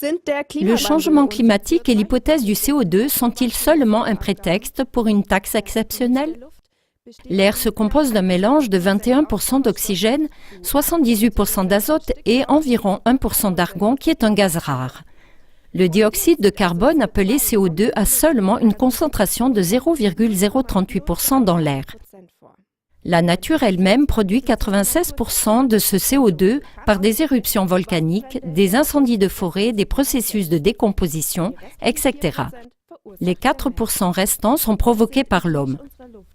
Le changement climatique et l'hypothèse du CO2 sont-ils seulement un prétexte pour une taxe exceptionnelle? L'air se compose d'un mélange de 21% d'oxygène, 78% d'azote et environ 1% d'argon qui est un gaz rare. Le dioxyde de carbone, appelé CO2, a seulement une concentration de 0,038% dans l'air. La nature elle-même produit 96% de ce CO2 par des éruptions volcaniques, des incendies de forêt, des processus de décomposition, etc. Les 4% restants sont provoqués par l'homme.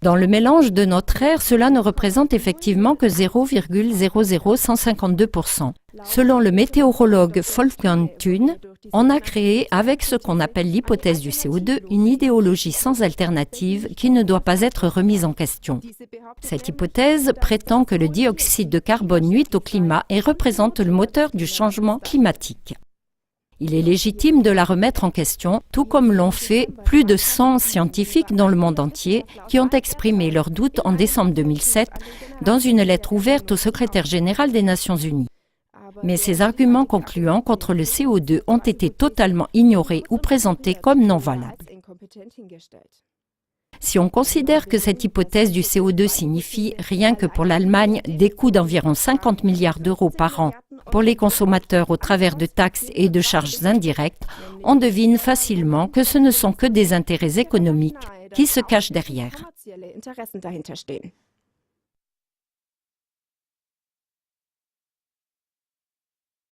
Dans le mélange de notre air, cela ne représente effectivement que 0,00152%. Selon le météorologue Wolfgang Thun, on a créé, avec ce qu'on appelle l'hypothèse du CO2, une idéologie sans alternative qui ne doit pas être remise en question. Cette hypothèse prétend que le dioxyde de carbone nuit au climat et représente le moteur du changement climatique. Il est légitime de la remettre en question, tout comme l'ont fait plus de 100 scientifiques dans le monde entier qui ont exprimé leurs doutes en décembre 2007 dans une lettre ouverte au secrétaire général des Nations Unies. Mais ces arguments concluants contre le CO2 ont été totalement ignorés ou présentés comme non valables. Si on considère que cette hypothèse du CO2 signifie, rien que pour l'Allemagne, des coûts d'environ 50 milliards d'euros par an pour les consommateurs au travers de taxes et de charges indirectes, on devine facilement que ce ne sont que des intérêts économiques qui se cachent derrière.